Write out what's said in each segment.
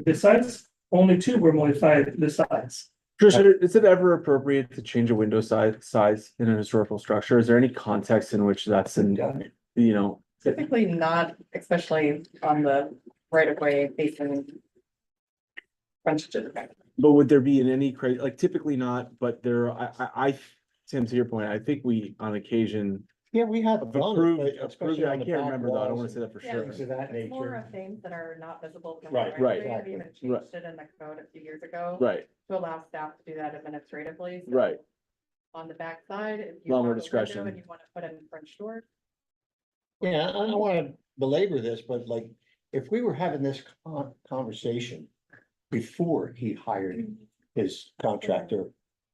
Besides, only two were modified besides. Tricia, is it ever appropriate to change a window size in an historical structure? Is there any context in which that's you know, Typically not, especially on the right of way facing. Frontage of the back. but would there be in any like typically not, but Tim, to your point, I think we on occasion Yeah, we have. have done it, approved, but especially I on the can't back remember though, I don't wanna walls say that for Yeah. sure. Things of that It's more nature. of things that are not visible from. Right, the right, of way. exactly. We even Right. changed it in the code a few years ago. Right, To allow staff to do that administratively. So right, On the back side, if you. Lot more have a window discretion. And you want to put in French door. Yeah, I don't wanna belabor this, but like, if we were having this conversation before he hired his contractor,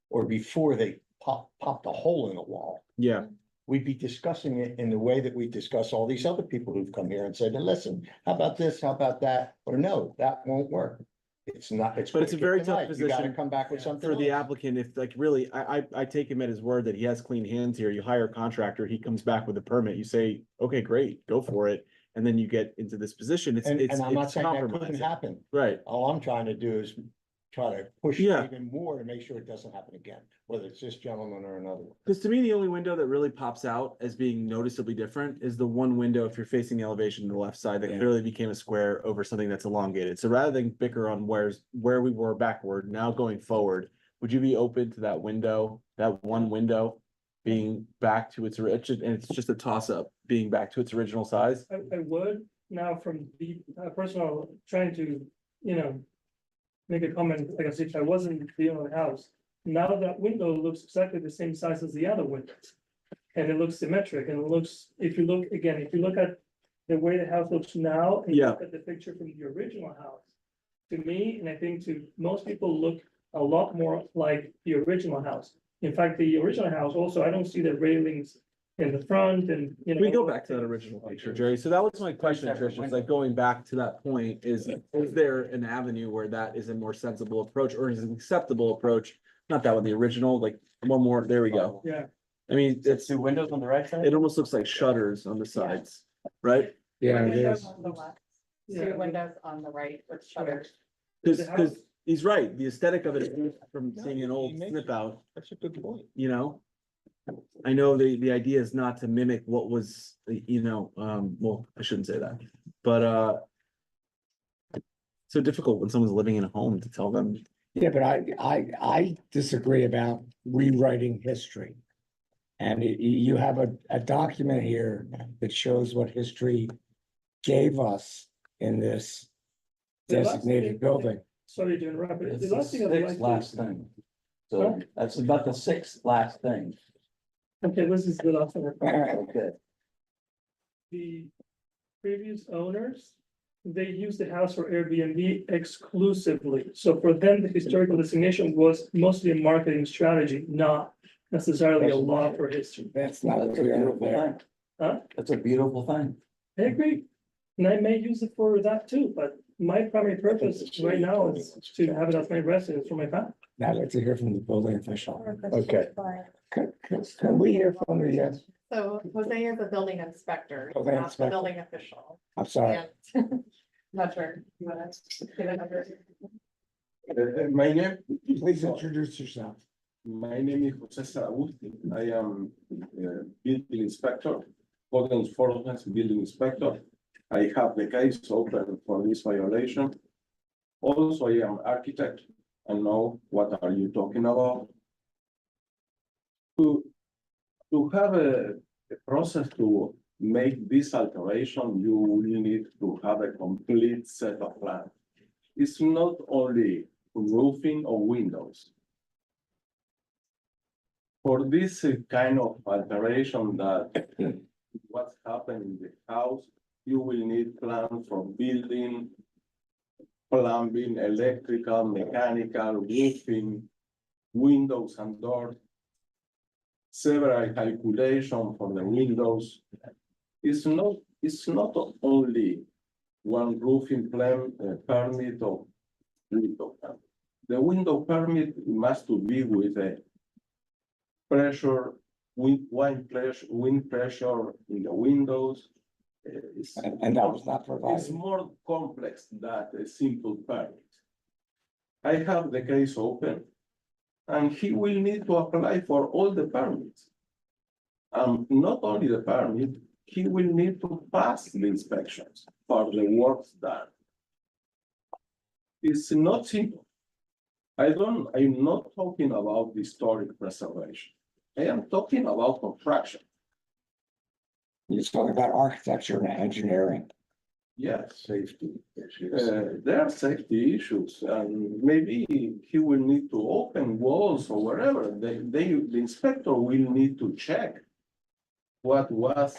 or before they popped a hole in the wall, yeah, we'd be discussing it in the way that we discuss all these other people who've come here and said, listen, how about this, how about that? Or no, that won't work. It's not, But it's a very tough You gotta position come back with something for the else. applicant, if like really, I take him at his word that he has clean hands here, you hire a contractor, he comes back with a permit, you say, okay, great, go for it. And then you get into this position, it's, And it's I'm not it's saying that couldn't compromising, happen. right? All I'm trying to do is try to push Yeah. even more to make sure it doesn't happen again, whether it's this gentleman or another. one. Because to me, the only window that really pops out as being noticeably different is the one window if you're facing the elevation to the left side that Yeah. clearly became a square over something that's elongated. So rather than bicker on where we were backward, now going forward, would you be open to that window, that one window being back to its original, and it's just a toss up, being back to its original size? I would now from the personal trying to, make a comment, like as if I wasn't the owner of the house. Now that window looks exactly the same size as the other windows. And it looks symmetric and it looks, if you look at the way the house looks now. And you Yeah. look at the picture from the original house. To me, and I think to most people, look a lot more like the original house. In fact, the original house also, I don't see the railings in the front and, We go back to that original picture, Jerry. So that was my question, Trish. It's like going back to that point is there an avenue where that is a more sensible approach or is an acceptable approach? Not that one, the original, like one more, there we go. Yeah, I mean, it's, Two windows on the right side? it almost looks like shutters on the sides, right? Yeah, it Windows is. on the left, Yeah. Two windows on the right with shutters. Cause he's right. The aesthetic of it is from No, seeing an he old makes snip it. out, That's a good point. you know? I know the idea is not to mimic what was, well, I shouldn't say that, but, so difficult when someone's living in a home to tell them. Yeah, but I disagree about rewriting history. And you have a document here that shows what history gave us in this The last designated thing- building. sorry to interrupt, but It's the the last thing I'd like sixth to. last thing. So that's about the sixth last thing. Okay, this is the last one. Okay. The previous owners, they used the house for Airbnb exclusively. So for them, the historical designation was mostly a marketing strategy, not necessarily a law for history. That's not what That's a we are beautiful there. thing. Huh? That's a beautiful thing. I agree. And I may use it for that too, but my primary purpose right now is to have it as my residence for my family. Now I'd like to hear from the building official. Okay. Can we hear from the, So Jose is a building inspector, Building not the inspector. building official. I'm sorry. And- Not sure. You wanna give a number? My name, Please introduce yourself. my name is Jose Saragusti. I am building inspector, Hogan's Fortnite building inspector. I have the case open for this violation. Also, I am architect. I know what are you talking about. To have a process to make this alteration, you will need to have a complete set of plans. It's not only roofing or windows. For this kind of alteration that what's happening in the house, you will need plans for building, plumbing, electrical, mechanical, roofing, windows and doors. Several calculation for the windows. It's not only one roofing plan, permit or window. The window permit must to be with a pressure, wind pressure in the windows, is And that was not it's provided. more complex than a simple permit. I have the case open, and he will need to apply for all the permits. Not only the permit, he will need to pass the inspections for the works done. It's not simple. I'm not talking about historic preservation. I am talking about construction. You're talking about architecture and engineering. Yes, Safety issues. there are safety issues, and maybe he will need to open walls or whatever. The inspector will need to check what was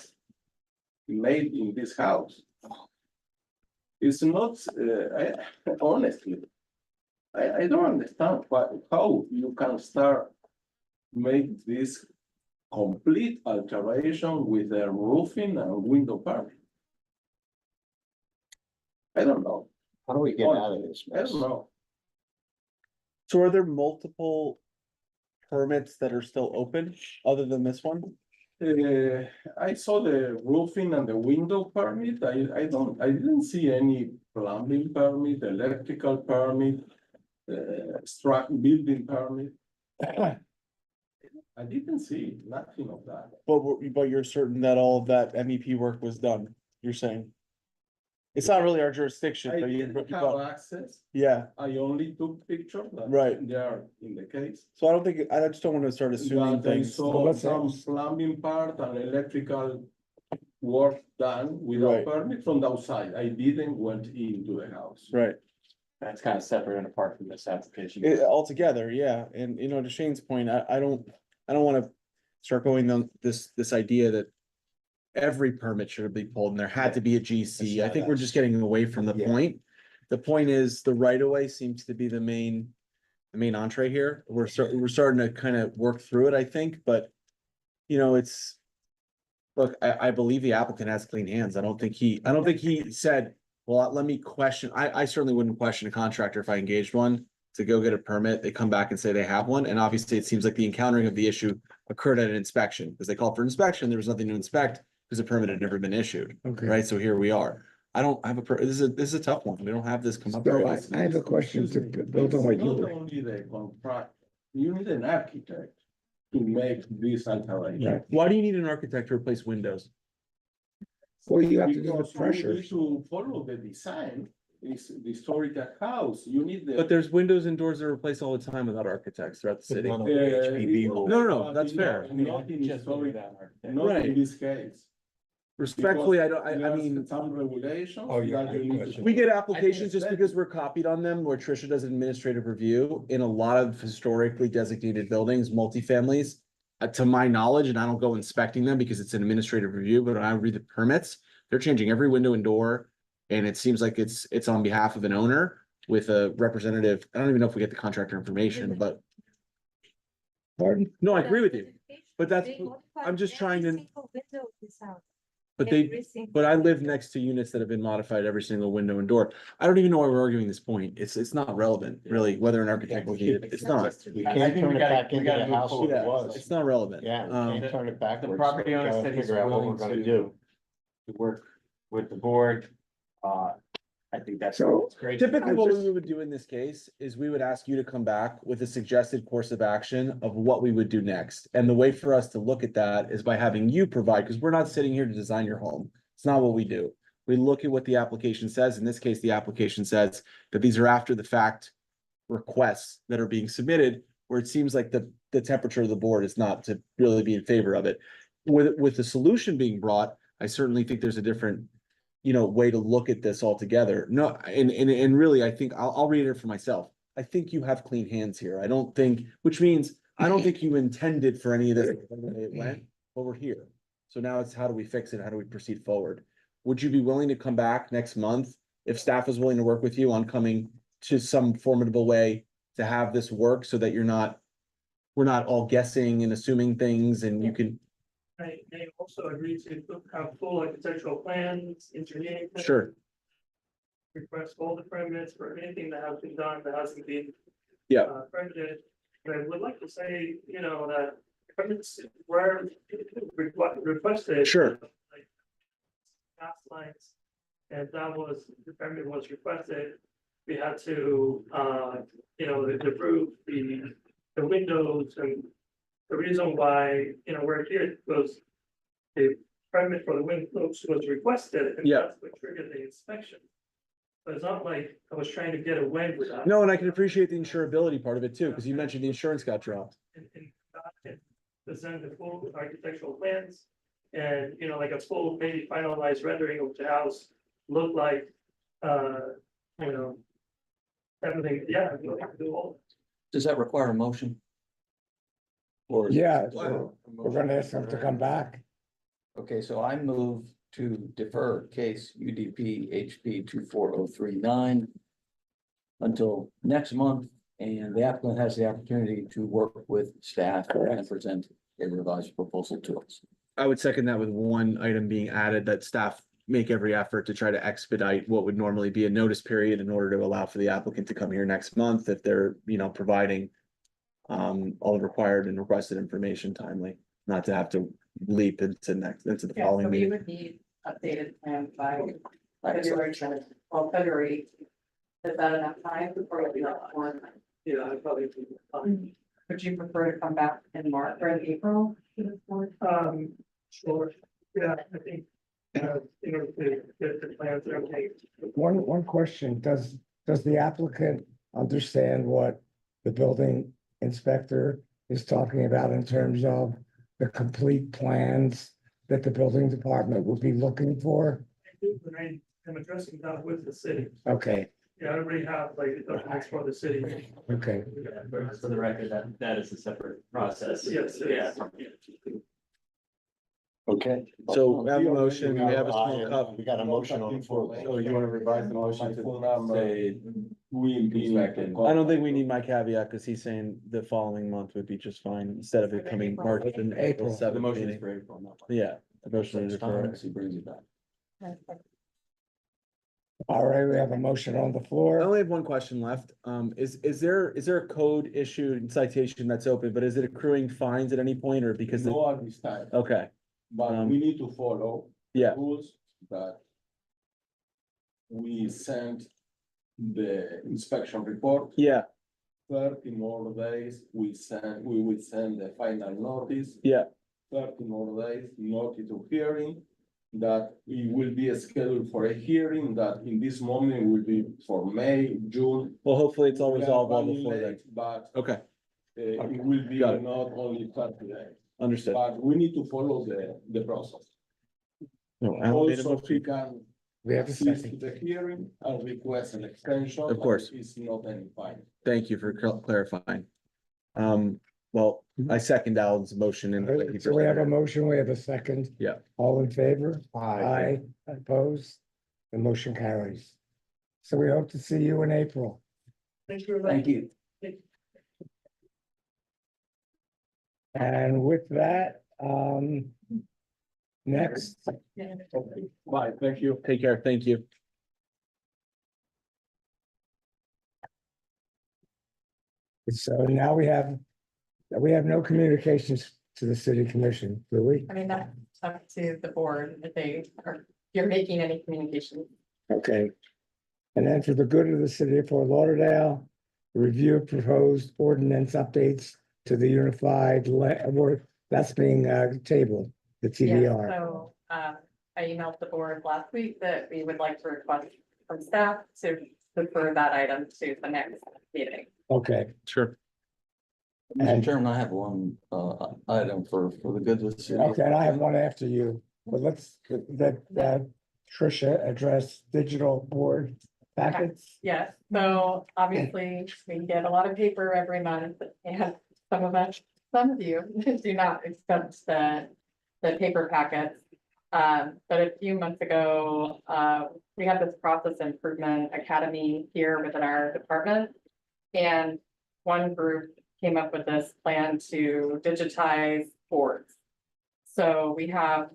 made in this house. It's not, honestly, I don't understand how you can start make this complete alteration with the roofing and window permit. I don't know. How do we get out of this I mess? don't know. So are there multiple permits that are still open other than this one? I saw the roofing and the window permit. I didn't see any plumbing permit, electrical permit, building permit. I didn't see nothing of that. But you're certain that all of that MEP work was done, you're saying? It's not really our jurisdiction, I but didn't you, have access. yeah, I only took pictures that Right. they are in the case. so I don't think, I just don't wanna start assuming That I things. saw Let's some ask. plumbing part and electrical work done without Right. permit from the outside. I didn't went into the house. Right, That's kind of separate and apart from this application. altogether, yeah, and you know, to Shane's point, I don't wanna start going down this idea that every permit should be pulled and there had to be a GC. I think we're just getting away from the Yeah. point. The point is the right of way seems to be the main entree here. We're starting to kind of work through it, I think, but you know, look, I believe the applicant has clean hands. I don't think he said, well, let me question. I certainly wouldn't question a contractor if I engaged one to go get a permit. They come back and say they have one. And obviously it seems like the encountering of the issue occurred at an inspection because they called for inspection. There was nothing to inspect because the permit had never been issued, Okay. right? So here we are. I don't have this is a tough one. We don't have this come up. So very I often. have a question to build on what you Not were. only the contract, you need an architect to make this alteration. Yeah. Why do you need an architect to replace windows? Well, you have to do the Because you pressure. need to follow the design, it's the historical house, you need the. But there's windows and doors that are replaced all the time without architects throughout the city. None of Uh, HPV it- rules. No, that's fair. Not in Just historic, without architect. not Right. in this case. Respectfully, I There's mean, some regulations. Oh, yeah, that you good need to question. we get follow. applications just better. because we're copied on them, where Trisha does an administrative review in a lot of historically designated buildings, multifamilies. To my knowledge, and I don't go inspecting them because it's an administrative review, but when I read the permits, they're changing every window and door. And it seems like it's on behalf of an owner with a representative. I don't even know if we get the contractor information, but Pardon? no, I agree with you. But that's, I'm just trying to, but but I live next to units that have been modified every single window and door. I don't even know why we're arguing this point. It's not relevant, really, whether an architect was needed. It's not. We I can't think turn we it gotta- back we into gotta the move house forward. it Yeah, was. it's not relevant. Yeah, we Um, can't turn it backwards. property so we owner gotta said he's figure out what willing we're gonna to- do. To work with the board. I think that's So, it's great. Typically, I what just- we would do in this case is we would ask you to come back with a suggested course of action of what we would do next. And the way for us to look at that is by having you provide, because we're not sitting here to design your home. It's not what we do. We look at what the application says. In this case, the application says that these are after the fact requests that are being submitted, where it seems like the temperature of the board is not to really be in favor of it. With the solution being brought, I certainly think there's a different way to look at this altogether. No, and really, I think I'll read it for myself. I think you have clean hands here. I don't think, which means I don't think you intended for any of this the way it went, but we're here. So now it's how do we fix it? How do we proceed forward? Would you be willing to come back next month if staff is willing to work with you on coming to some formidable way to have this work so that we're not all guessing and assuming things and you can, I also agree to have full architectural plans, engineering. plans, sure, Request all the permits for anything that has been done that hasn't been. Yeah. Permitted, but I would like to say, that permits were requested. Sure. like, gas lines. And that was, the permit was requested, we had to, the roof, the windows, and the reason why, we're here was the permit for the windows was requested, and Yeah. that's what triggered the inspection. But it's not like I was trying to get away with that. No, and I can appreciate the insurability part of it too, because you mentioned the insurance got dropped. And present the full architectural plans. And, like a full, maybe finalized rendering of the house look like, everything, yeah, we can do all. Does that require a motion? Or? Yeah, we're gonna ask them to come back. Okay, so I move to defer case UDP HP 24039 until next month, and the applicant has the opportunity to work with staff and present a revised proposal to us. I would second that with one item being added, that staff make every effort to try to expedite what would normally be a notice period in order to allow for the applicant to come here next month if they're, providing all the required and requested information timely, not to have to leap into the Yeah, so following we meeting. would need updated plans by February 10th, well, February. Is that enough time before we not one? Yeah, I probably. Would you prefer to come back in March or in April? Sure, yeah, I think, to get the plans and everything. One question, does the applicant understand what the building inspector is talking about in terms of the complete plans that the building department will be looking for? I do, but I am addressing that with the city. Okay, Yeah, I already have like the documents for the city. okay. For the record, that is a separate process. Yes, Yeah. Okay. So we have a motion, we have a small cup. We got a motion on the floor. So you want to revise the motion to say, We Inspected. I don't think we need my caveat, because he's saying the following month would be just fine, instead of it coming March and April April. 7th The motion is meeting. for April, not. Yeah, the motion is for, He brings it back. All right, we have a motion on the I floor. only have one question left. Is there a code issued citation that's open, but is it accruing fines at any point, or because? No at this time, Okay, but we need to follow yeah, rules that we sent the inspection report. yeah, 30 more days, we will send the final notice. yeah, 30 more days, notice of hearing, that it will be scheduled for a hearing that in this moment will be for May, June. well, hopefully it's all We are resolved well running before then. late, But Okay, it will be Got it. not only 30 days, understood. but we need to follow the process. No, I don't need a Also, motion. we can We have a assist second. the hearing and request an extension. Of course. It's not any fine. Thank you for clarifying. Well, I second Alan's motion and. thank you So for we have a saying motion, we have a second. Yeah. All in favor? Aye. Opposed? The motion carries. So we hope to see you in April. Thank you. very much. Thank you. And with that, next, Bye, thank you. that. Take care, thank you. so now we have no communications to the city commission, do we? I mean, that's up to the board if you're making any communication. Okay. And then for the good of the city of Fort Lauderdale, review of proposed ordinance updates to the that's being tabled, the Yeah, TDR. so, I emailed the board last week that we would like to request from staff to defer that item to the next meeting. Okay, Sure. Mr. Chairman, I have one item for the good of the city. okay, and I have one after you, but let's, that Tricia address digital board packets. Yes, so obviously we get a lot of paper every month and some of you do not accept the paper packets. But a few months ago, we had this process improvement academy here within our department. And one group came up with this plan to digitize boards. So we have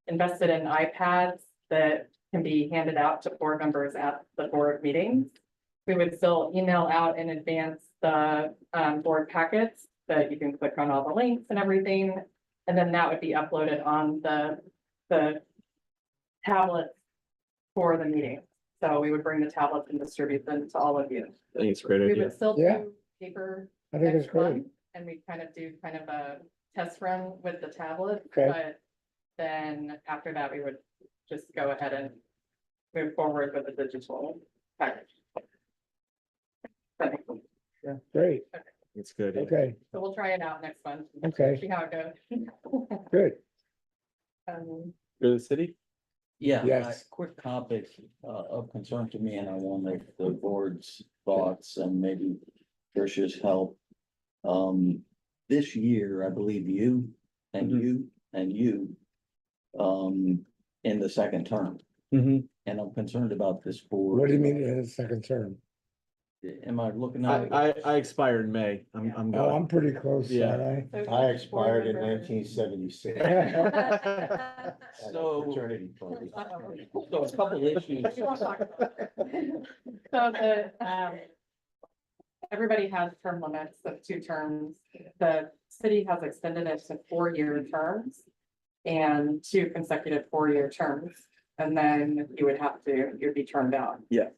invested in iPads that can be handed out to board members at the board meetings. We would still email out in advance the board packets that you can click on all the links and everything. And then that would be uploaded on the tablets for the meeting. So we would bring the tablets and distribute them to all of you. I think it's a great We idea. would still Yeah. do paper I think it's next great. month, and we kind of do kind of a test run with the tablet. Okay. But then after that, we would just go ahead and move forward with the digital package. Great, It's good. okay, So we'll try it out next month. Okay. See how it goes. good. Go to the city? Yeah, Yes. quick topic of concern to me, and I wanted the board's thoughts and maybe Trish's help. This year, I believe you and Mhm. you and you in the second term, Mm-hmm. and I'm concerned about this What board. do you mean in the second term? Am I looking at? I expired in May. I'm Oh, going. I'm pretty close, Yeah. aren't I? I expired in 1976. So- Fraternity party. So a couple issues. So everybody has term limits of 2 terms. The city has extended it to 4-year terms and 2 consecutive 4-year terms. And then you'd be turned out. Yeah.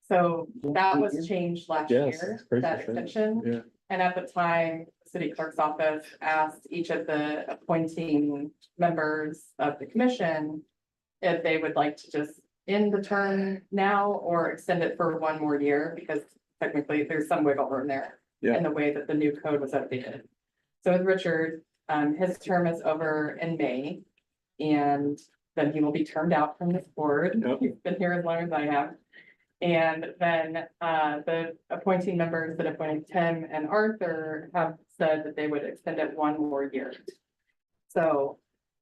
So that was changed last Yes, year, it's crazy that to say. extension. Yeah. And at the time, the city clerk's office asked each of the appointing members of the commission if they would like to just end the term now or extend it for 1 more year, because technically there's some wiggle room there Yeah. in the way that the new code was updated. So with Richard, his term is over in May, and then he will be turned out from this board. Yep. He's been here as long as I have. And then the appointing members that appointed Tim and Arthur have said that they would extend it 1 more year. So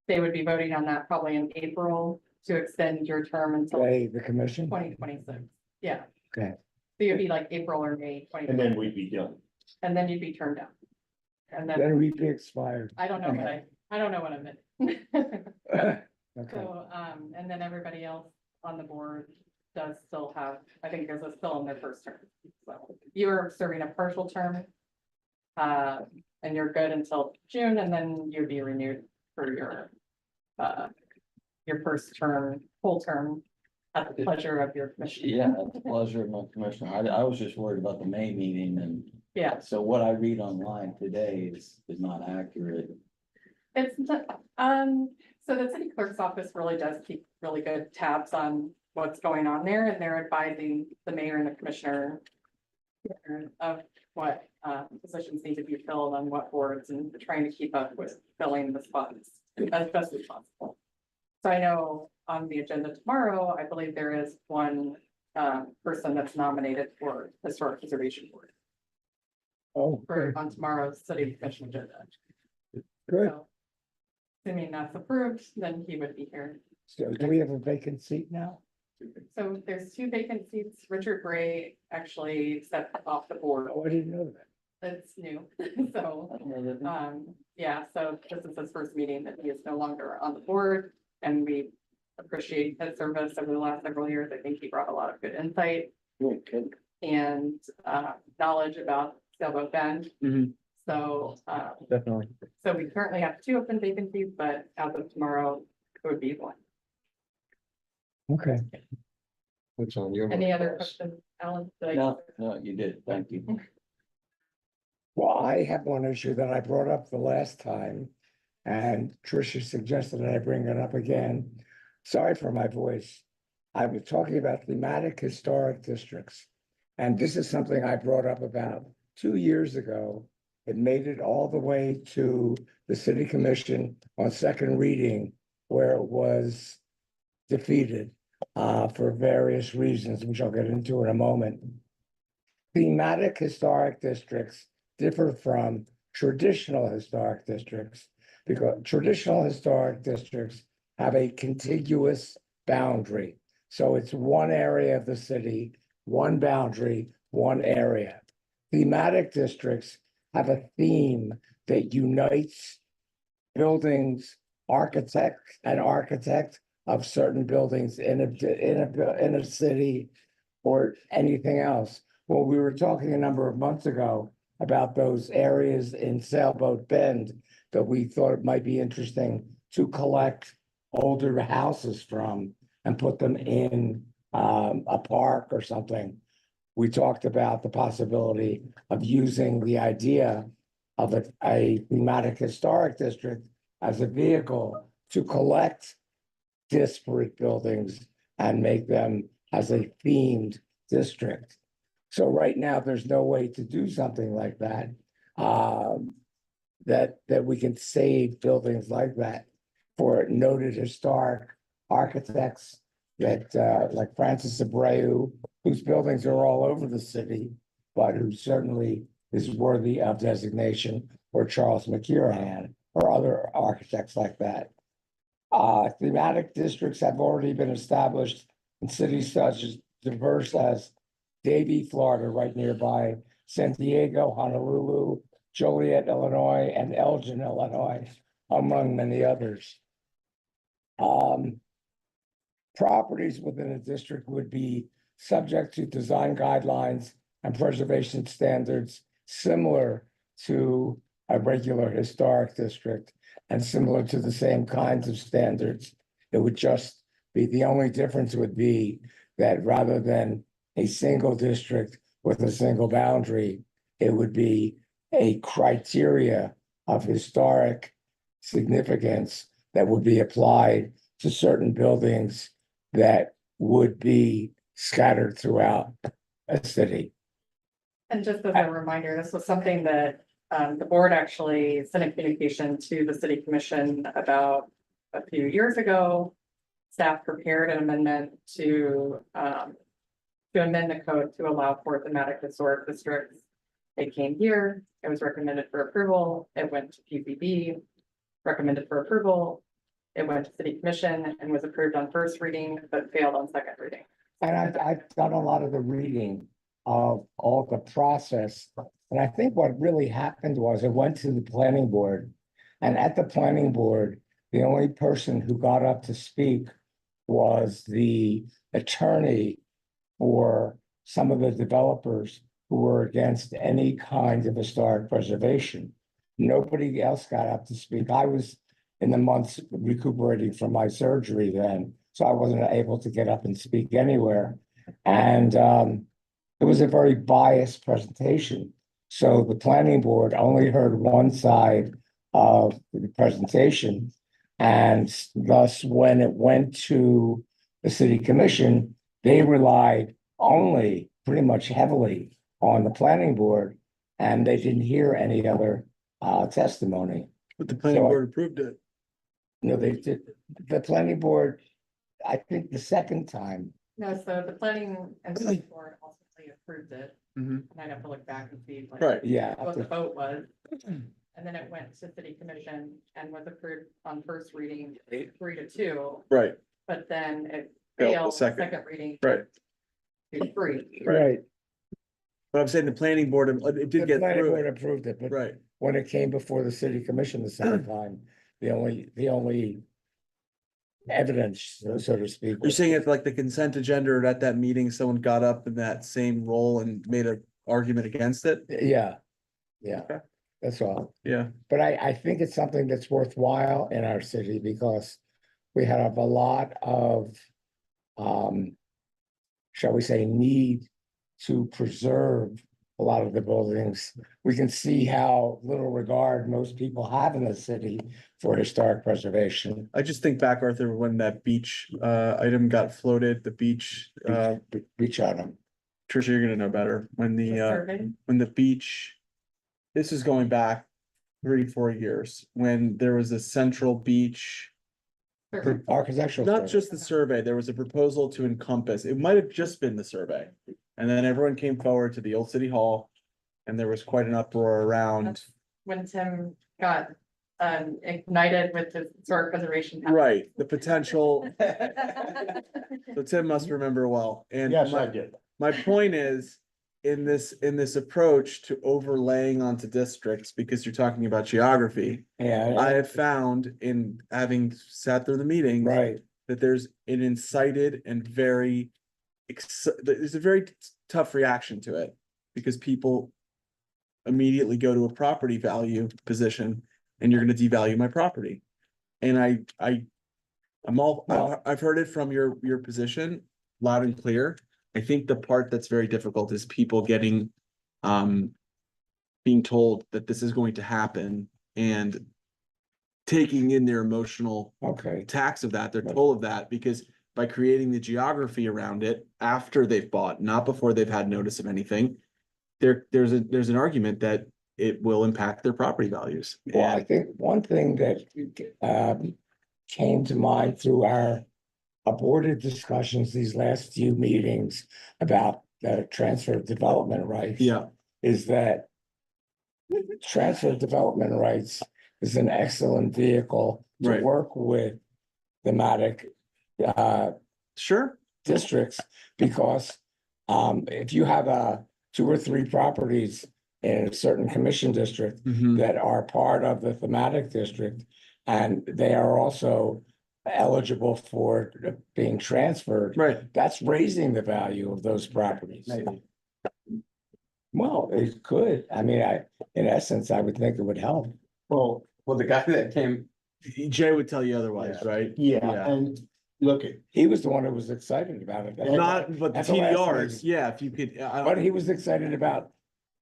they would be voting on that probably in April to extend your term until Hey, the commission? 2026. Yeah. Okay. So you'd be like April or May And 20, then we'd be done. and then you'd be turned down. And then, Then we'd be expired. I don't know what I don't know what I meant. Okay, So, and then everybody else on the board does still have, I think is still in their first term. So you are serving a partial term. And you're good until June, and then you'd be renewed for your first term, full term, at the pleasure of your commission. Yeah, at the pleasure of my commissioner. I was just worried about the May meeting, and Yeah, so what I read online today is not accurate. it's, so the city clerk's office really does keep really good tabs on what's going on there, and they're advising the mayor and the commissioner of what positions need to be filled on what boards, and trying to keep up with filling the spots as best as possible. So I know on the agenda tomorrow, I believe there is 1 person that's nominated for Historic Preservation Board oh, for good, on tomorrow's city commission agenda. good. So, assuming that's approved, then he would be here. So do we have a vacant seat now? So there's 2 vacant seats. Richard Gray actually stepped off the board. Oh, I didn't know that. It's new, so, I don't know that- yeah, so this is his first meeting that he is no longer on the board. And we appreciate his service over the last several years. I think he brought a lot of good insight Okay. and knowledge about Sailboat Bend. Mhm. So, Definitely. so we currently have 2 open vacancies, but as of tomorrow, it would be 1. Okay, What's on your? Any mind, other boss? questions, Alan? Did I- No, you did. Thank you. well, I have one issue that I brought up the last time. And Tricia suggested that I bring it up again. Sorry for my voice. I was talking about thematic historic districts. And this is something I brought up about 2 years ago. It made it all the way to the city commission on second reading, where it was defeated for various reasons, which I'll get into in a moment. Thematic historic districts differ from traditional historic districts because traditional historic districts have a contiguous boundary. So it's one area of the city, one boundary, one area. Thematic districts have a theme that unites buildings, architect of certain buildings in a city or anything else. Well, we were talking a number of months ago about those areas in Sailboat Bend that we thought it might be interesting to collect older houses from and put them in a park or something. We talked about the possibility of using the idea of a thematic historic district as a vehicle to collect disparate buildings and make them as a themed district. So right now, there's no way to do something like that. That we can save buildings like that for noted historic architects that like Francis Abreu, whose buildings are all over the city, but who certainly is worthy of designation, or Charles McCurahan, or other architects like that. Thematic districts have already been established in cities such as diverse as Davie, Florida, right nearby, San Diego, Honolulu, Joliet, Illinois, and Elgin, Illinois, among many others. Properties within a district would be subject to design guidelines and preservation standards similar to a regular historic district and similar to the same kinds of standards. It would just be, the only difference would be that rather than a single district with a single boundary, it would be a criteria of historic significance that would be applied to certain buildings that would be scattered throughout a city. And just as a reminder, this was something that the board actually sent a communication to the city commission about a few years ago. Staff prepared an amendment to amend the code to allow for thematic historic districts. It came here, it was recommended for approval, it went to PCB, recommended for approval. It went to city commission and was approved on first reading, but failed on second reading. And I've done a lot of the reading of all the process. And I think what really happened was it went to the planning board. And at the planning board, the only person who got up to speak was the attorney for some of the developers who were against any kind of historic preservation. Nobody else got up to speak. I was in the months recuperating from my surgery then, so I wasn't able to get up and speak anywhere. And it was a very biased presentation. So the planning board only heard one side of the presentation. And thus, when it went to the city commission, they relied only pretty much heavily on the planning board, and they didn't hear any other testimony. But the planning So I- board approved it. No, they did, the planning board, I think the second time, No, so the planning and zoning board ultimately approved it, Mhm. and I'd have to look back and see. like, Right. yeah. What the vote was. And then it went to city commission and was approved on first reading, 3-2, Right, but then it Failed the failed second. second reading. right. 2-3. Right. But I'm saying the planning board, it The did get planning through board it, approved it, but right. when it came before the city commission the second time, the only evidence, so to speak. You're saying it's like the consent agenda or at that meeting, someone got up in that same role and made an argument against it? Yeah, yeah, Okay. that's all. Yeah, But I think it's something that's worthwhile in our city because we have a lot of, shall we say, need to preserve a lot of the buildings. We can see how little regard most people have in the city for historic preservation. I just think back, Arthur, when that beach item got floated, the beach, Beach Autumn. Tricia, you're gonna know better, when The the survey. when the beach. This is going back 3-4 years, when there was a central beach. Architectural. Not survey. just the survey, there was a proposal to encompass, it might have just been the survey. And then everyone came forward to the old city hall. And there was quite an uproar around, That's when Tim got ignited with the historic preservation. right, the potential, so Tim must remember well, and Yes, I my, did. my point is. In this approach to overlaying onto districts, because you're talking about geography, Yeah. I have found in having sat through the meetings. Right, That there's an incited and very. There's a very tough reaction to it, because people. Immediately go to a property value position, and you're gonna devalue my property. And I I've heard it from your position loud and clear. I think the part that's very difficult is people getting, being told that this is going to happen and taking in their emotional Okay, tax of that, they're told of that, because by creating the geography around it after they've bought, not before they've had notice of anything, there's an argument that it will impact their property values. well, I And think one thing that came to mind through our aborted discussions these last few meetings about the transfer of development rights. yeah, Is that transfer of development rights is an excellent vehicle to Right. work with thematic sure, districts, because if you have 2 or 3 properties in a certain commission district mhm, that are part of the thematic district, and they are also eligible for being transferred, right, that's raising the value of those properties. Maybe. Well, it could, I mean, in essence, I would think it would help. Well, Well, the guy that came, Jay would tell you otherwise, Yeah. right? yeah, and look at, He was the one who was excited about it. Not, but the At the last TDRs, meeting. yeah, if you could, But he was excited about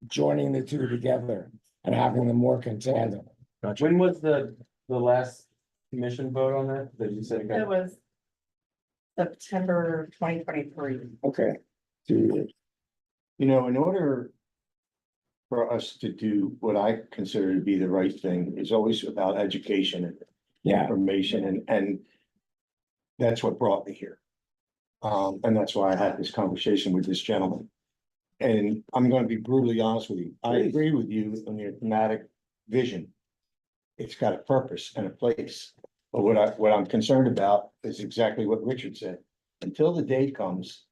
joining the two together and having them work in tandem. gotcha. when was the last commission vote on that? That you said it It got, was September 2023. Okay. 2 years. you know, in order for us to do what I consider to be the right thing, is always about education and Yeah, information, and that's what brought me here. And that's why I had this conversation with this gentleman. And I'm gonna be brutally honest with you. I Please. agree with you on your thematic vision. It's got a purpose and a place. But what I'm concerned about is exactly what Richard said. Until the day comes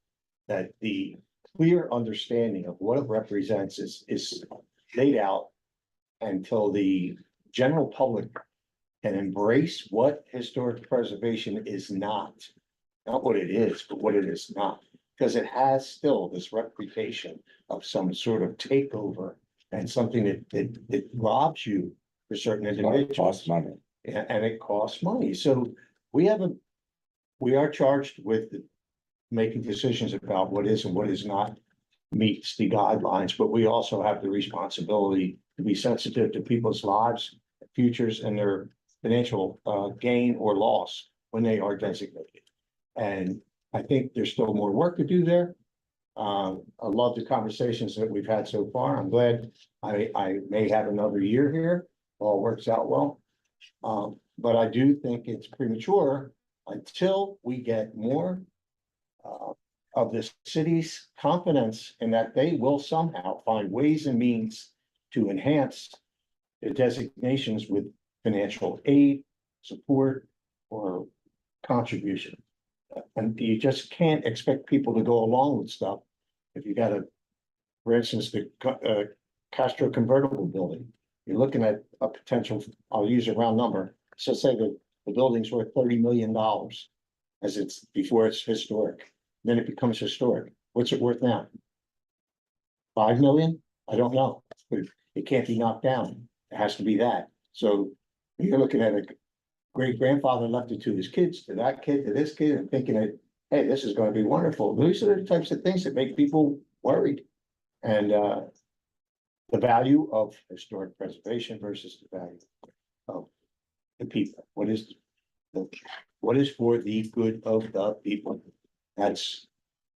that the clear understanding of what it represents is laid out, until the general public can embrace what historic preservation is not what it is, but what it is not. Because it has still this reputation of some sort of takeover and something that robs you for certain it individuals. costs money. And it costs money. So we are charged with making decisions about what is and what is not meets the guidelines, but we also have the responsibility to be sensitive to people's lives, futures, and their financial gain or loss when they are designated. And I think there's still more work to do there. I love the conversations that we've had so far. I'm glad I may have another year here, all works out well. But I do think it's premature until we get more of the city's confidence in that they will somehow find ways and means to enhance the designations with financial aid, support, or contribution. And you just can't expect people to go along with stuff if you got for instance, the Castro convertible building. You're looking at a potential, I'll use a round number, so say that the building's worth $30 million as it's, before it's historic, then it becomes historic. What's it worth now? 5 million? I don't know, but it can't be knocked down. It has to be that. So you're looking at a great grandfather left it to his kids, to that kid, to this kid, and thinking that, hey, this is gonna be wonderful. These are the types of things that make people worried. And the value of historic preservation versus the value of the people. What is for the good of the people? That's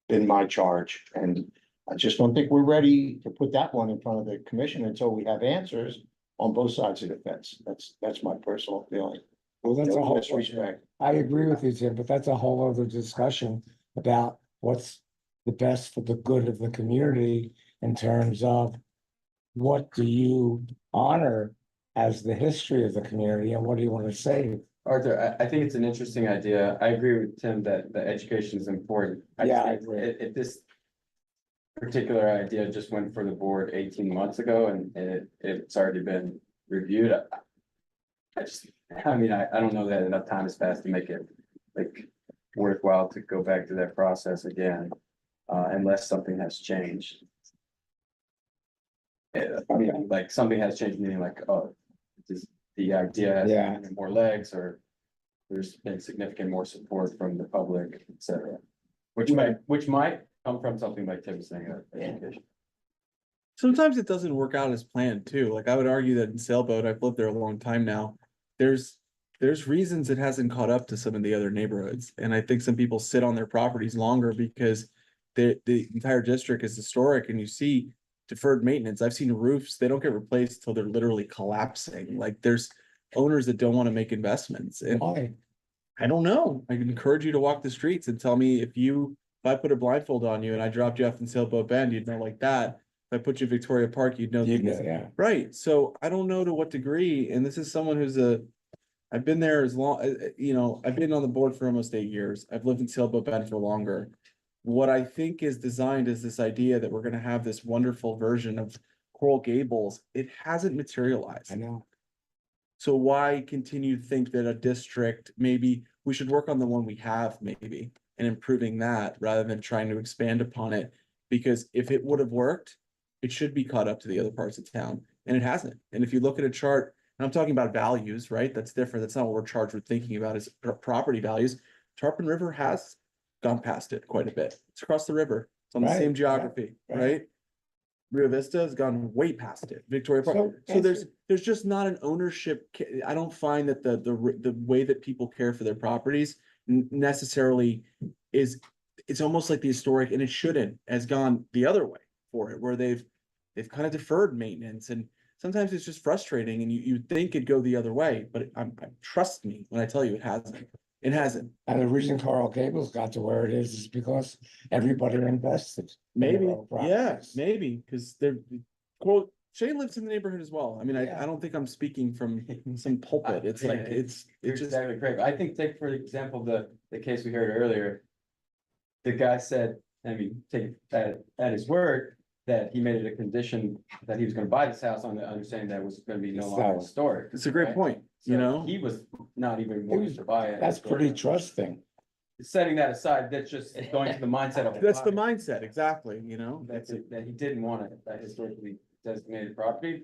been my charge, and I just don't think we're ready to put that one in front of the commission until we have answers on both sides of the fence. That's my personal feeling. Well, that's a No whole, disrespect. I agree with you, Tim, but that's a whole other discussion about what's the best for the good of the community in terms of what do you honor as the history of the community and what do you want to save? Arthur, I think it's an interesting idea. I agree with Tim that the education is important. Yeah, I think agree. If this particular idea just went for the board 18 months ago and it's already been reviewed, I mean, I don't know that enough time has passed to make it like worthwhile to go back to that process again, unless something has changed. I mean, like something has changed, meaning like, oh, the idea has Yeah. more legs or there's been significant more support from the public, et cetera. Which might come from something like Tim was saying, education. Sometimes it doesn't work out as planned too. Like I would argue that in Sailboat, I've lived there a long time now. There's reasons it hasn't caught up to some of the other neighborhoods. And I think some people sit on their properties longer because the entire district is historic and you see deferred maintenance. I've seen roofs, they don't get replaced till they're literally collapsing. Like there's owners that don't want to make investments. And Why? I don't know. I can encourage you to walk the streets and tell me if I put a blindfold on you and I dropped you off in Sailboat Bend, you'd know like that. If I put you in Victoria Park, you'd know. Yeah, Right, so I don't know to what degree, and this is someone I've been there as long, I've been on the board for almost 8 years. I've lived in Sailboat Bend for longer. What I think is designed is this idea that we're gonna have this wonderful version of Coral Gables. It hasn't materialized. I know. So why continue to think that a district, maybe we should work on the one we have maybe and improving that rather than trying to expand upon it? Because if it would have worked, it should be caught up to the other parts of town and it hasn't. And if you look at a chart, and I'm talking about values, right? That's different. That's not what we're charged with thinking about is property values. Tarpon River has gone past it quite a bit. It's across the river. It's on the Right, same yeah, geography, right. right? Rio Vista has gone way past it, Victoria Park. So there's just not an ownership. I don't find that the way that people care for their properties necessarily is, it's almost like the historic, and it shouldn't, has gone the other way for it, where they've kind of deferred maintenance, and sometimes it's just frustrating, and you think it'd go the other way, but trust me when I tell you it hasn't. It hasn't. And the reason Coral Gables got to where it is because everybody invested. in their Maybe, own yeah, properties. maybe, because they're, quote, Shane lives in the neighborhood as well. I mean, Yeah. I don't think I'm speaking from some pulpit. It's like, Yeah, it's You're just, exactly correct. I think, take for example, the case we heard earlier. The guy said, I mean, take at his word, that he made it a condition that he was gonna buy this house on the understanding that it was gonna be no longer So- historic. it's a great right? point, So you know? He was not even willing to buy it. That's pretty trusting. Setting that aside, that's just going to the mindset of. That's the mindset, exactly, you know? That's it, that he didn't want it, that historically designated property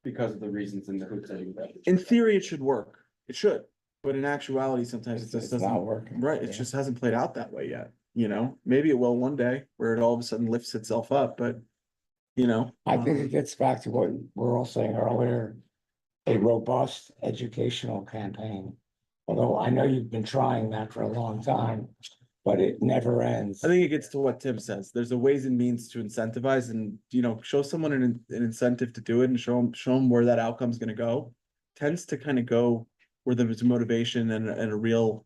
because of the reasons in the hoops that he was. In theory, it should work. It should, but in actuality, sometimes it just It's not doesn't. working. Right, it Yeah. just hasn't played out that way yet, you know? Maybe it will one day, where it all of a sudden lifts itself up, but, you know? I think it gets back to what we were all saying earlier, a robust educational campaign. Although I know you've been trying that for a long time, but it never ends. I think it gets to what Tim says. There's a ways and means to incentivize and, show someone an incentive to do it and show them where that outcome's gonna go. Tends to kind of go where there's motivation and a real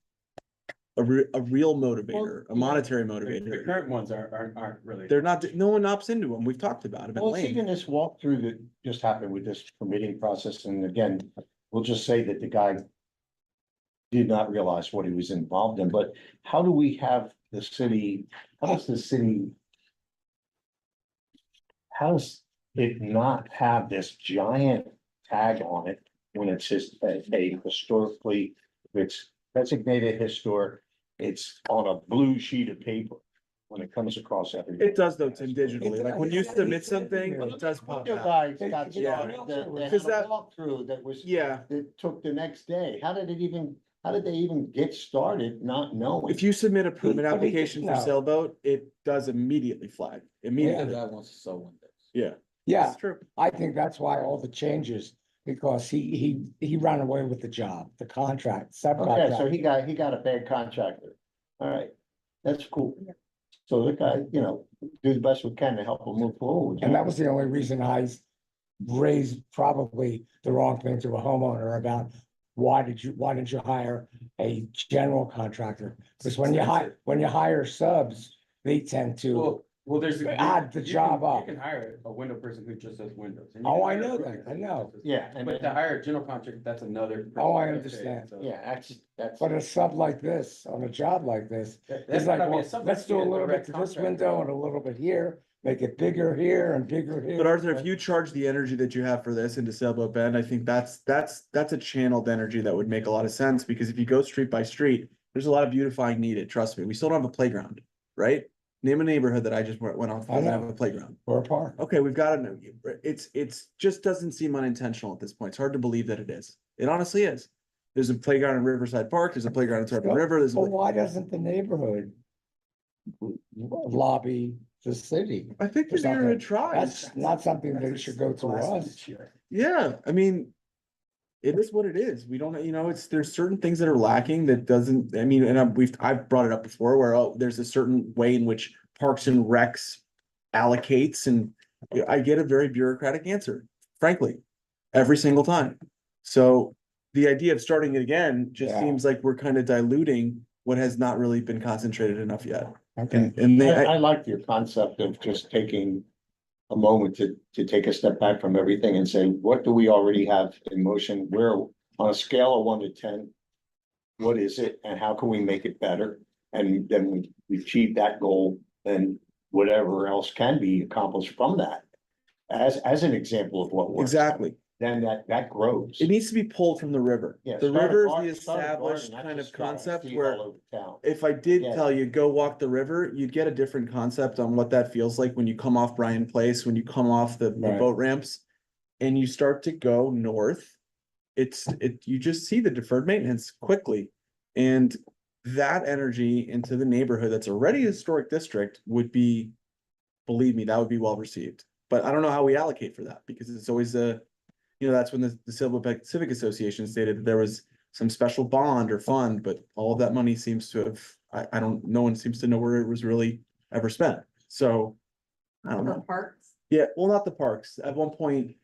motivator, a monetary The motivator. current ones aren't really. They're not, no one opts into them. We've talked about them at Well, it's length. even this walkthrough that just happened with this permitting process, and again, we'll just say that the guy did not realize what he was involved in, but how do we have the city, how does the city how does it not have this giant tag on it when it's just a historically, it's designated historic, it's on a blue sheet of paper when it comes across every. It does though, Tim, digitally. Like when you submit something, it does pop Your out. guys got Yeah. started, that Because had a that- walkthrough that was, Yeah, that took the next day. How did they even get started not knowing? if you submit a permit But he- application for no. sailboat, it does immediately flag, The immediately. guy wants to sell windows. Yeah. Yeah, It's true. I think that's why all the changes, because he ran away with the job, the contract, Okay, so subcontract. he got a bad contractor. All right, that's cool. So the guy, do the best we can to help him move forward. And that was the only reason I raised probably the wrong thing to a homeowner about why didn't you hire a general contractor? Because when you hire subs, they tend to, Well, there's. Add the you job can- up. You can hire a window person who just does windows. and you Oh, can I hire a know roofing that, I person who know. just does- Yeah, and But to hire a general contractor, that's another. Oh, I person. understand. So yeah, that's. but a sub like this, on a job like this, that- it's that's like, what I mean, well, some- let's do a yeah, little bit direct to this contractor. window and a little bit here, make it bigger here and bigger here. But Arthur, if you charge the energy that you have for this into Sailboat Bend, I think that's a channeled energy that would make a lot of sense, because if you go street by street, there's a lot of beautifying needed, trust me. We still don't have a playground, right? Name a neighborhood that I just went off, I doesn't know. have a playground. Or a park. Okay, we've got to know, it's just doesn't seem unintentional at this point. It's hard to believe that it is. It honestly is. There's a playground in Riverside Park, there's a playground in Tarpon River, there's, Well, why doesn't the neighborhood lobby the city? I think the There's nothing- neighborhood tries. That's not something that should go to us. Yeah, I mean. It is what it is. We don't, there's certain things that are lacking that doesn't, I mean, and I've brought it up before where, oh, there's a certain way in which Parks and Recs allocates and I get a very bureaucratic answer, frankly, every single time. So the idea of starting it again just Yeah. seems like we're kind of diluting what has not really been concentrated enough yet. Okay, And I like your concept of just taking a moment to take a step back from everything and say, what do we already have in motion? Where, on a scale of 1 to 10, what is it and how can we make it better? And then we achieve that goal, and whatever else can be accomplished from that. As an example of what works. exactly. Then that grows. It needs to be pulled from the river. Yeah, The start a river garden- is the start a garden, established not kind just of start a concept seed where all over town. if I did Yeah. tell you, go walk the river, you'd get a different concept on what that feels like when you come off Bryan Place, when you come off the Right. boat ramps. And you start to go north. You just see the deferred maintenance quickly. And that energy into the neighborhood that's already a historic district would be, believe me, that would be well received. But I don't know how we allocate for that because it's always that's when the Silverback Civic Association stated that there was some special bond or fund, but all of that money seems to have, no one seems to know where it was really ever spent. So, I don't For know. parks, Yeah, well, not the parks. At one point,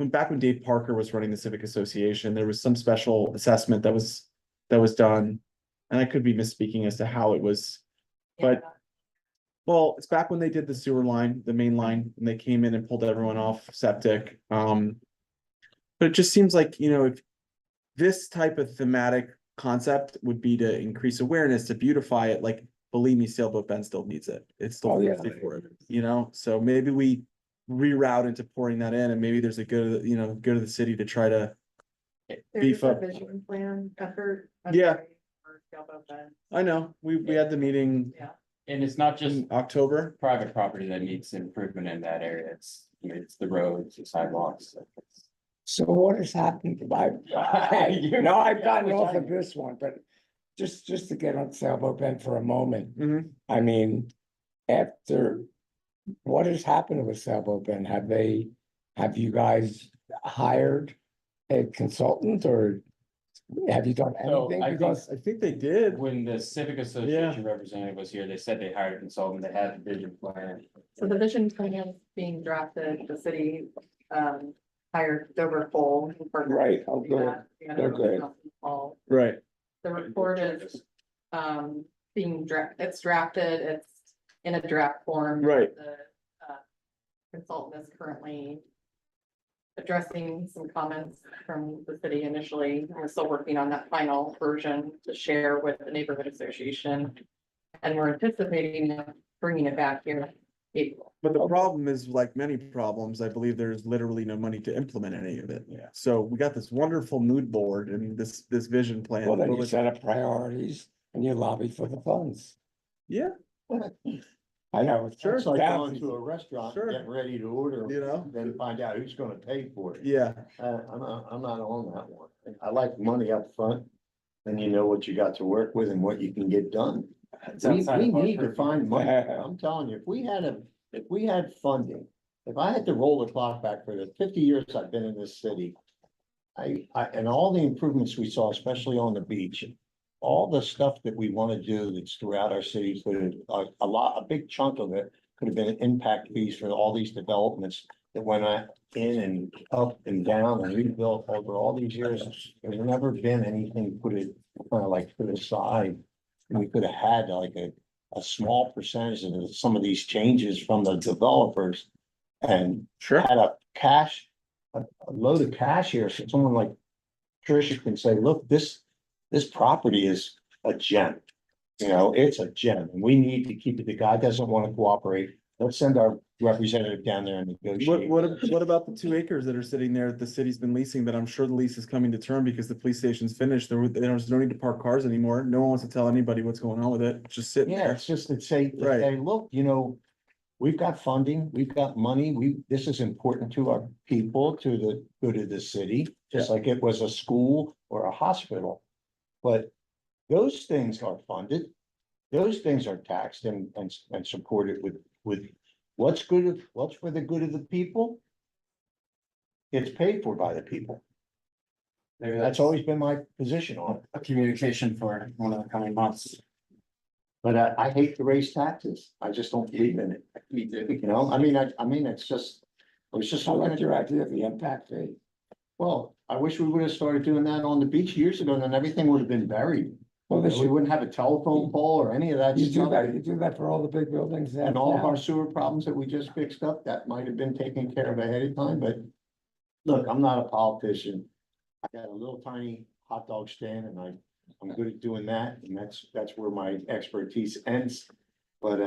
back when Dave Parker was running the Civic Association, there was some special assessment that was done. And I could be misspeaking as to how it was, but yeah. well, it's back when they did the sewer line, the main line, and they came in and pulled everyone off septic. But it just seems like, if this type of thematic concept would be to increase awareness, to beautify it, like, believe me, Sailboat Bend still needs it. It's Oh, still yeah. thirsty for it, so maybe we reroute into pouring that in and maybe there's a go to the city to try to, There's beef a up. vision plan effort. Yeah. for Sailboat Bend. I know, we had the meeting Yeah, And it's not just in October. private property that needs improvement in that area. It's the roads, the sidewalks. so what has happened? No, I've gotten off of this one, but just to get on Sailboat Bend for a moment. Mhm. I mean, what has happened with Sailboat Bend? Have you guys hired a consultant or have you done So, anything? I think- Because, I think they did. When the Civic Association representative was here, they said they hired a consultant, they had a vision plan. so the vision plan is being drafted, the city, hired Dover Cole. Right, oh, good. They're good. Right. The report is, it's drafted, it's in a draft form. Right. The consultant is currently addressing some comments from the city initially. We're still working on that final version to share with the neighborhood association. And we're anticipating bringing it back here April. But the problem is, like many problems, I believe there's literally no money to implement any of it. Yeah. So we got this wonderful mood board and this vision plan. well, then but you with- set up priorities and you lobby for the funds. Yeah, I know. it's Sure. It's like going thousands. to a restaurant, Sure. getting ready to order, then find out who's gonna pay for it. yeah, I'm not on that one. I like money up front. Then you know what you got to work with and what you can get done. It's We outside of our need to purview. find money. I'm telling you, if we had funding, if I had to roll the clock back for the 50 years I've been in this city. And all the improvements we saw, especially on the beach, all the stuff that we want to do that's throughout our city, a big chunk of it could have been impact fees for all these developments that went in and up and down and rebuilt over all these years. There's never been anything put aside. And we could have had like a small percentage of some of these changes from the developers. And sure. had a load of cash here, so someone like Tricia can say, look, this property is a gem. It's a gem, and we need to keep it. The guy doesn't want to cooperate. Let's send our representative down there and negotiate. What about the 2 acres that are sitting there that the city's been leasing, that I'm sure the lease is coming to term because the police station's finished, there's no need to park cars anymore, no one wants to tell anybody what's going on with it, it's just sitting Yeah, there. it's just to say, Right. look, we've got funding, we've got money, this is important to our people, to the good of the city, just like it was a school or a hospital. But those things are funded, those things are taxed and supported with what's for the good of the people. It's paid for by the people. Maybe That's always been my position on it. a communication for one of the coming months. But I hate to raise taxes. I just don't believe in it. Me too. You know, I mean, it's just, I was just I looking like at your idea of the impact fee. well, I wish we would have started doing that on the beach years ago, and then everything would have been buried. Well, We this should, wouldn't have a telephone pole or any of that you do stuff. that, you do that for all the big buildings. And all of now. our sewer problems that we just fixed up, that might have been taken care of ahead of time, but look, I'm not a politician. I got a little tiny hot dog stand and I'm good at doing that, and that's where my expertise ends. But,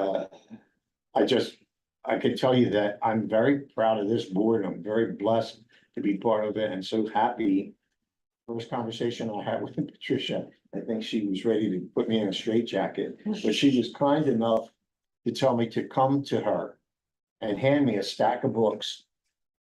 I can tell you that I'm very proud of this board. I'm very blessed to be part of it and so happy. First conversation I had with Patricia, I think she was ready to put me in a straitjacket, but she was kind enough to tell me to come to her and hand me a stack of books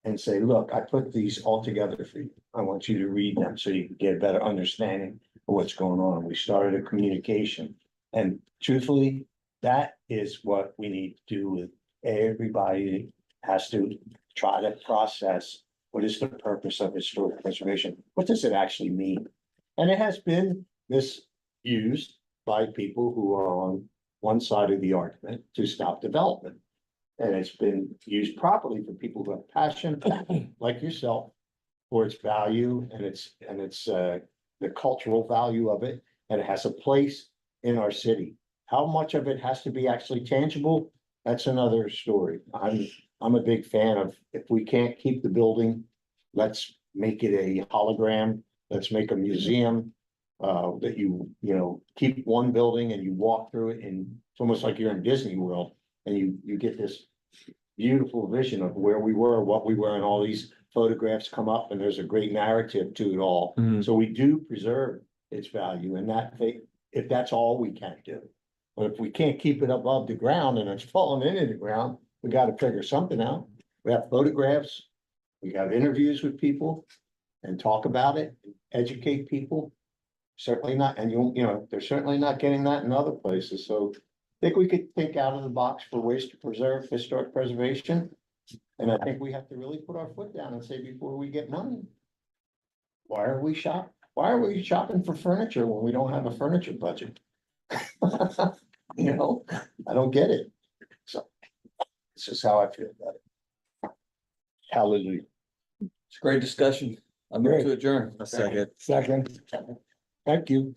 and say, look, I put these all together for you. I want you to read them so you can get a better understanding of what's going on. We started a communication. And truthfully, that is what we need to do with everybody has to try to process. What is the purpose of historic preservation? What does it actually mean? And it has been misused by people who are on one side of the argument to stop development. And it's been used properly for people who have passion, like yourself, for its value and its the cultural value of it, and it has a place in our city. How much of it has to be actually tangible? That's another story. I'm a big fan of, if we can't keep the building, let's make it a hologram, let's make a museum. That you keep one building and you walk through it, and it's almost like you're in Disney World. And you get this beautiful vision of where we were, what we were, and all these photographs come up, and there's a great narrative to it all. Mhm. So we do preserve its value, and if that's all we can do. But if we can't keep it above the ground and it's falling into the ground, we gotta figure something out. We have photographs, we have interviews with people and talk about it, educate people. Certainly not, and they're certainly not getting that in other places, so I think we could think out of the box for ways to preserve historic preservation. And I think we have to really put our foot down and say, before we get money, why are we shopping for furniture when we don't have a furniture budget? I don't get it. So this is how I feel about it. Hallelujah. It's a great discussion. I'm going to adjourn. A second. Second. Thank you.